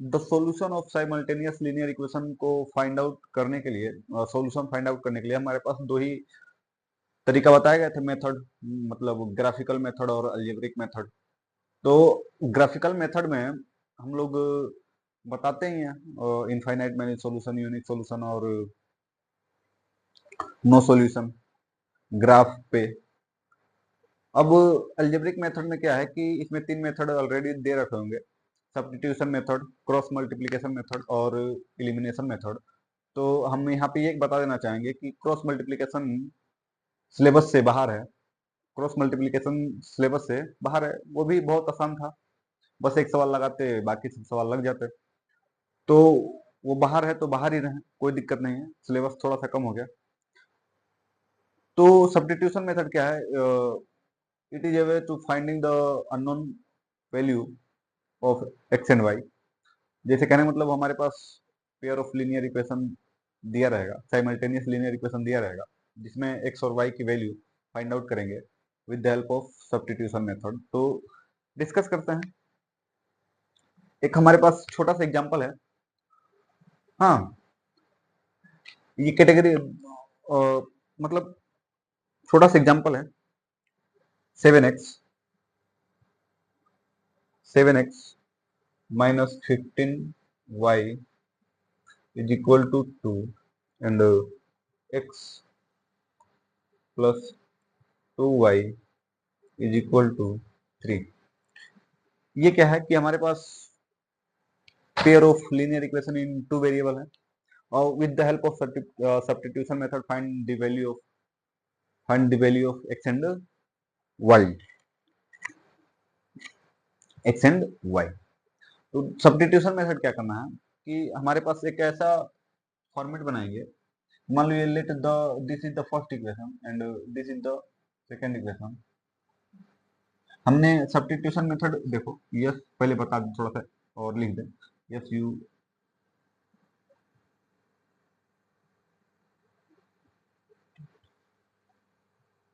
The solution of simultaneous linear equation को find out करने के लिए, सॉल्यूशन फाइंड आउट करने के लिए हमारे पास दो ही तरीका बताए गए थे मेथड, मतलब ग्राफिकल मेथड और अलजेब्रिक मेथड। तो ग्राफिकल मेथड में हम लोग बताते ही हैं infinite many solution, unique solution और नो सॉल्यूशन ग्राफ पे। अब अलजेब्रिक मेथड में क्या है कि इसमें तीन मेथड ऑलरेडी दे रखे होंगे, substitution method, cross multiplication method और एलिमिनेशन मेथड। तो हम यहाँ पे ये बता देना चाहेंगे कि क्रॉस मल्टीप्लिकेशन सिलेबस से बाहर है, क्रॉस मल्टीप्लिकेशन सिलेबस से बाहर है। वो भी बहुत आसान था, बस एक सवाल लगाते बाकी सब सवाल लग जाते। तो वो बाहर है तो बाहर ही रहे, कोई दिक्कत नहीं है, सिलेबस थोड़ा सा कम हो गया। तो सब्स्टिट्यूशन मेथड क्या है? It is a way to finding the unknown value of x and Y. जैसे कहने मतलब हमारे पास पेयर ऑफ लीनियर इक्वेशन दिया रहेगा, साइमल्टेनियस लीनियर इक्वेशन दिया रहेगा, जिसमें एक्स और वाई की वैल्यू फाइंड आउट करेंगे with the help of substitution method. तो डिस्कस करते हैं। एक हमारे पास छोटा सा एग्जांपल है। हाँ, ये कैटेगरी मतलब छोटा सा एग्जांपल है। 7x minus 15y is equal to 2 and x plus 2y is equal to 3। ये क्या है कि हमारे पास pair of linear equation in two variable है, और with the help of substitution method find the value of x and y, x and y. तो substitution method क्या करना है कि हमारे पास एक ऐसा फॉर्मेट बनाएंगे, मान लीजिए let the this is the first equation and this is the second equation. हमने सब्स्टिट्यूशन मेथड देखो, यस पहले बता दें थोड़ा सा और लिख दें, yes you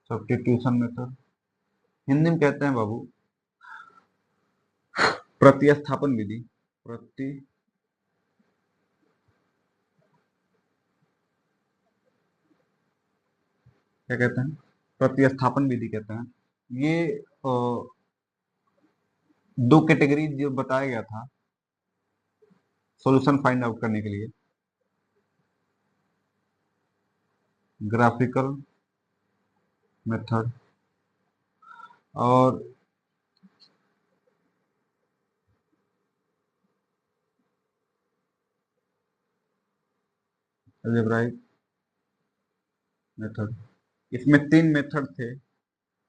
substitution method Hindi में कहते हैं बाबू प्रतिस्थापन विधि। प्रति क्या कहते हैं? प्रतिस्थापन विधि कहते हैं। ये दो कैटेगरी जो बताया गया था सॉल्यूशन फाइंड आउट करने के लिए, ग्राफिकल मेथड और अलजेब्राइक मेथड। इसमें तीन मेथड थे,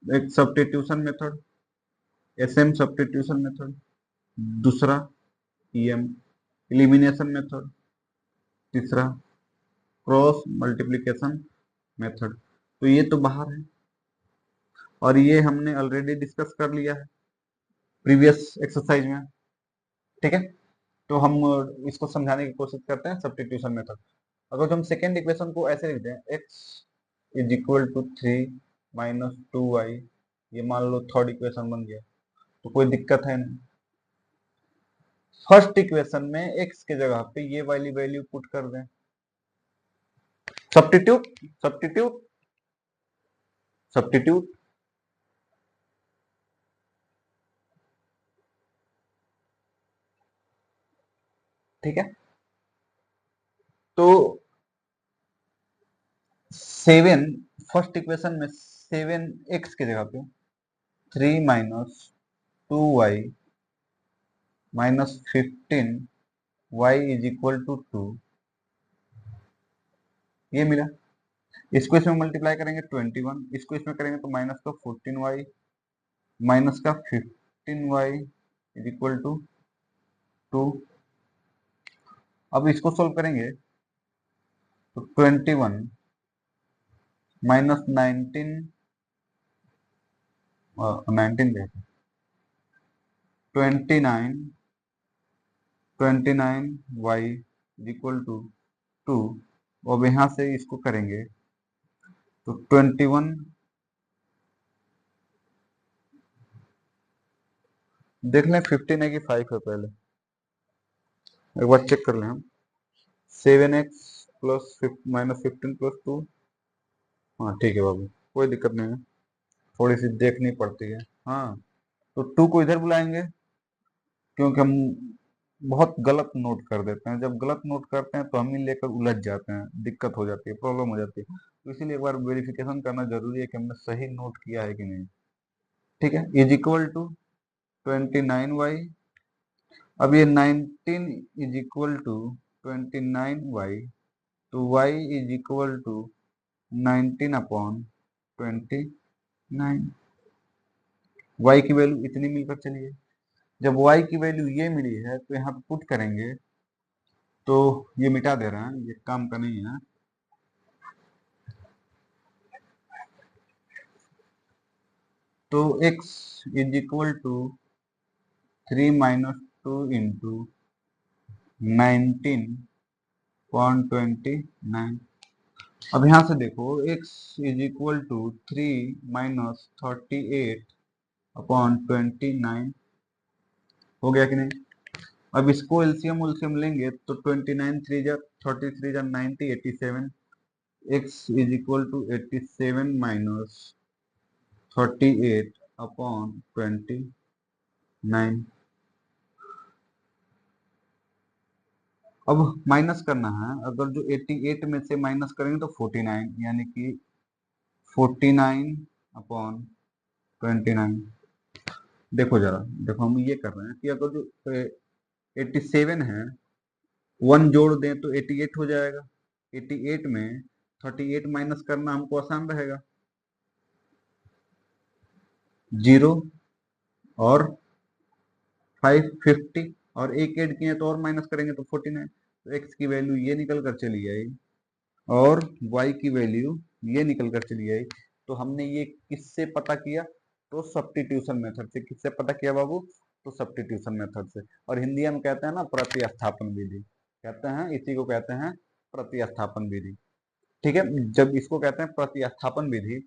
एक substitution method, SM substitution method, दूसरा ईएम एलिमिनेशन मेथड, तीसरा क्रॉस मल्टीप्लिकेशन मेथड। तो ये तो बाहर है और ये हमने ऑलरेडी डिस्कस कर लिया है प्रीवियस एक्सरसाइज में, ठीक है। तो हम इसको समझाने की कोशिश करते हैं सब्स्टिट्यूशन मेथड। अगर तो हम सेकेंड इक्वेशन को ऐसे लिखते हैं, x is equal to 3 minus 2y, ये मान लो थर्ड इक्वेशन बन गया, तो कोई दिक्कत है नहीं। फर्स्ट इक्वेशन में x के जगह पे ये वाली वैल्यू पुट कर दें, सब्स्टिट्यूट सब्स्टिट्यूट सब्स्टिट्यूट। ठीक है, तो 7 फर्स्ट इक्वेशन में 7x की जगह पे 3 minus 2y minus 15y is equal to 2, ये मिला। इसको इसमें मल्टीप्लाई करेंगे 21, इसको इसमें करेंगे तो माइनस का 14y माइनस का 15y इज इक्वल टू 2। अब इसको सोल्व करेंगे तो 21 माइनस 19 कहते 29y इज इक्वल टू 2। अब यहाँ से इसको करेंगे तो 21, देख लें 15 है कि 5 है पहले, एक बार चेक कर लें हम। 7x plus -15 + 2। हाँ ठीक है बाबू, कोई दिक्कत नहीं है, थोड़ी सी देखनी पड़ती है। हाँ, तो 2 को इधर बुलाएंगे, क्योंकि हम बहुत गलत नोट कर देते हैं। जब गलत नोट करते हैं तो हम ही लेकर उलझ जाते हैं, दिक्कत हो जाती है, प्रॉब्लम हो जाती है। तो इसीलिए एक बार वेरिफिकेशन करना जरूरी है कि हमने सही नोट किया है कि नहीं। ठीक है, इज इक्वल टू 29y। अब ये 19 इज इक्वल टू 29y, तो y is equal to 19/29। y की वैल्यू इतनी मिलकर चली है। जब y की वैल्यू ये मिली है तो यहाँ पे पुट करेंगे, तो ये मिटा दे रहे हैं, ये काम का नहीं है। तो x इज इक्वल टू 3 - 2 × 19/29। अब यहाँ से देखो, x इज इक्वल टू 3 - 38/29 हो गया कि नहीं। अब इसको एलसीएम उलसीएम लेंगे तो 29 3 × 33 × 90 87। x is equal to 87 - 38/29। अब माइनस करना है, अगर जो 88 में से माइनस करेंगे तो 49, यानी कि 49/29। देखो जरा, देखो हम ये कर रहे हैं कि अगर जो 87 है, 1 जोड़ दें तो 88 हो जाएगा। 88 में 38 माइनस करना हमको आसान रहेगा। 0 और 5 50, और एक ऐड किए तो और माइनस करेंगे तो 49। तो x की वैल्यू ये निकल कर चली आई, और y की वैल्यू ये निकल कर चली आई। तो हमने ये किससे पता किया? तो सब्स्टिट्यूशन मेथड से। किससे पता किया बाबू? तो सब्स्टिट्यूशन मेथड से। और हिंदी हम कहते हैं ना प्रतिस्थापन विधि, कहते हैं इसी को कहते हैं प्रतिस्थापन विधि। ठीक है, जब इसको कहते हैं प्रतिस्थापन विधि।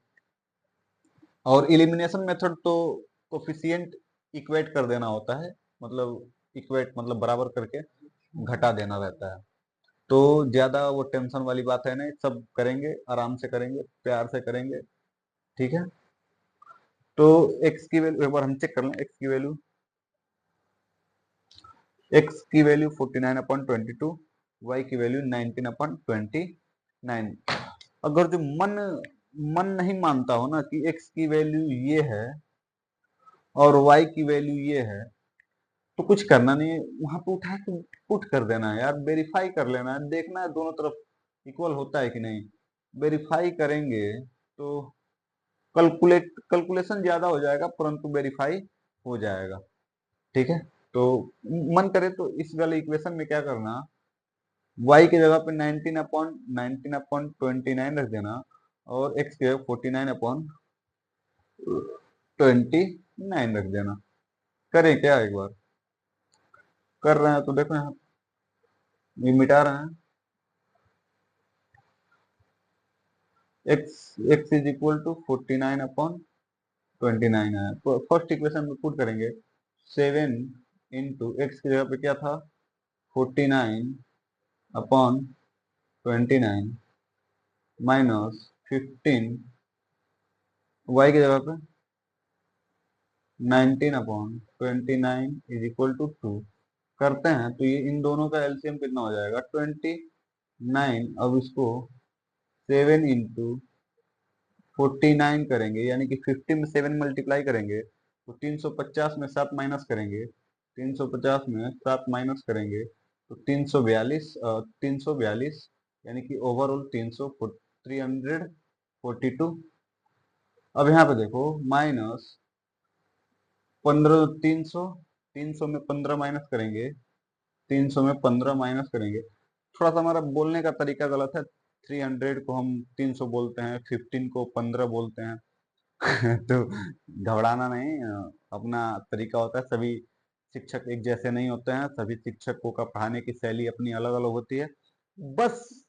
और इलिमिनेशन मेथड तो कोफिशिएंट इक्वेट कर देना होता है, मतलब इक्वेट मतलब बराबर करके घटा देना रहता है। तो ज्यादा वो टेंशन वाली बात है नहीं, सब करेंगे, आराम से करेंगे, प्यार से करेंगे। ठीक है, तो x की वैल्यू एक बार हम चेक कर लें। x की वैल्यू 49/22, y की वैल्यू 19/29। अगर जो मन मन नहीं मानता हो ना कि x की वैल्यू ये है और y की वैल्यू ये है, तो कुछ करना नहीं है, वहां पे उठा के पुट कर देना है यार, वेरीफाई कर लेना है, देखना है दोनों तरफ इक्वल होता है कि नहीं। वेरीफाई करेंगे तो कैलकुलेशन ज्यादा हो जाएगा, परंतु वेरीफाई हो जाएगा। ठीक है, तो मन करे तो इस वाले इक्वेशन में क्या करना, y की जगह पे 19/29 रख देना, और x की जगह 49/29 रख देना। करें क्या एक बार? कर रहे हैं तो देखो यहाँ ये मिटा रहे हैं। x इज इक्वल टू 49/29 है, तो फर्स्ट इक्वेशन में पुट करेंगे। 7 इंटू एक्स की जगह पे क्या था, 49/29 -15, y की जगह पे 19/29 इज इक्वल टू 2। करते हैं तो ये इन दोनों का एलसीएम कितना हो जाएगा, 29। अब इसको 7 इंटू 49 करेंगे, यानी कि 50 में 7 मल्टीप्लाई करेंगे तो 350 में 7 माइनस करेंगे, 350 में 7 माइनस करेंगे तो 342, 342, यानी कि ओवरऑल 342। अब यहाँ पे देखो माइनस 15, 300, 300 में 15 माइनस करेंगे, 300 में 15 माइनस करेंगे। थोड़ा सा हमारा बोलने का तरीका गलत है, 300 को हम 300 बोलते हैं, 15 को 15 बोलते हैं। तो घबराना नहीं, अपना तरीका होता है। सभी शिक्षक एक जैसे नहीं होते हैं, सभी शिक्षकों का पढ़ाने की शैली अपनी अलग अलग होती है। बस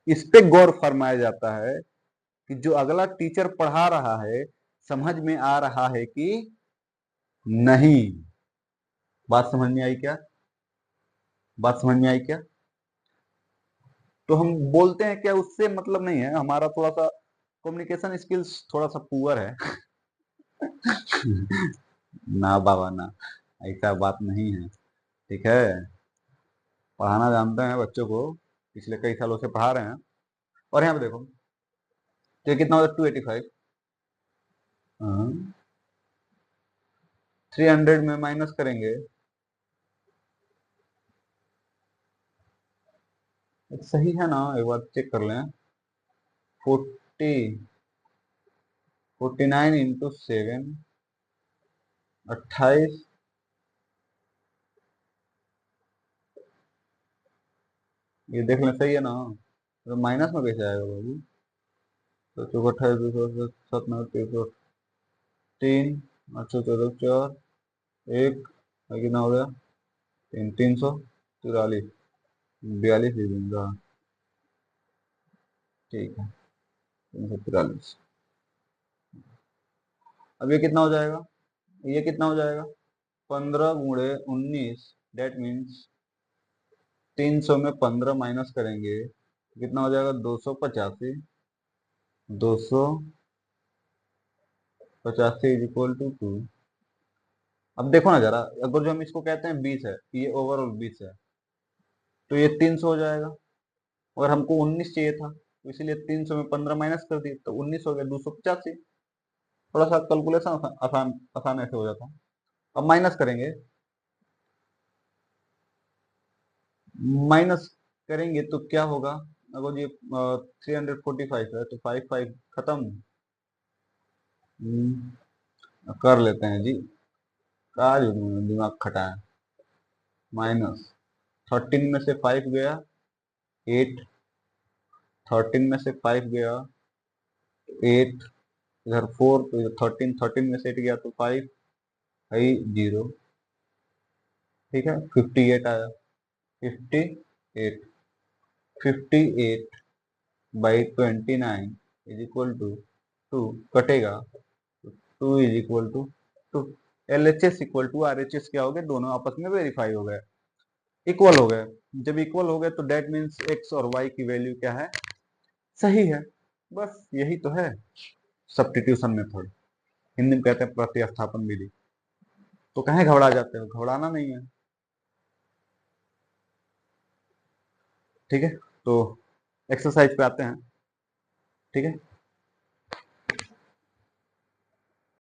इस पे गौर फरमाया जाता है कि जो अगला टीचर पढ़ा रहा है समझ में आ रहा है कि नहीं। बात समझ में आई क्या? बात समझ में आई क्या? तो हम बोलते हैं क्या, उससे मतलब नहीं है, हमारा थोड़ा सा कम्युनिकेशन स्किल्स थोड़ा सा पुअर है। ना बाबा ना, ऐसा बात नहीं है। ठीक है, पढ़ाना जानते हैं बच्चों को, पिछले कई सालों से पढ़ा रहे हैं। और यहाँ पे देखो, तो ये कितना होगा, 285। हाँ, 300 में माइनस करेंगे, सही है ना, एक बार चेक कर लें। 49 × 7, 28। ये देख लें, सही है ना? तो माइनस में कैसे आएगा बाबू? तो चौका 28, 207, 9, 3, 8, 14, 4, एक, कितना हो गया? 343, 42 दे दूंगा। ठीक है, 343। अब ये कितना हो जाएगा? ये कितना हो जाएगा? 15 × 19, डेट मीन्स 300 में 15 माइनस करेंगे, कितना हो जाएगा? 285। 285 इज इक्वल टू 2। अब देखो ना जरा, अगर जो हम इसको कहते हैं 20 है, ये ओवरऑल 20 है, तो ये 300 हो जाएगा। और हमको 19 चाहिए था, तो इसीलिए 300 में 15 माइनस कर दिए, तो 19 हो गया 285। थोड़ा सा कैलकुलेशन आसान आसान ऐसे हो जाता है। अब माइनस करेंगे, माइनस करेंगे तो क्या होगा? अगर ये 345 है, तो 5 खत्म। कर लेते हैं जी, का दिमाग खटाए। माइनस 13 में से 5 गया 8, 13 में से 5 गया 8, इधर 4, तो इधर 13, 13 में से 8 गया तो 5 है 0। ठीक है, 58 आया। 58, 58/29 इज इक्वल टू 2, कटेगा, 2 is equal to 2। LHS equal to RHS क्या हो गया? दोनों आपस में वेरीफाई हो गए, इक्वल हो गए। जब इक्वल हो गए तो डेट मीन्स x और y की वैल्यू क्या है? सही है। बस यही तो है सब्स्टिट्यूशन मेथड, हिंदी में कहते हैं प्रतिस्थापन विधि। तो कहीं घबरा जाते हो? घबराना नहीं है। ठीक है, तो एक्सरसाइज पे आते हैं। ठीक है,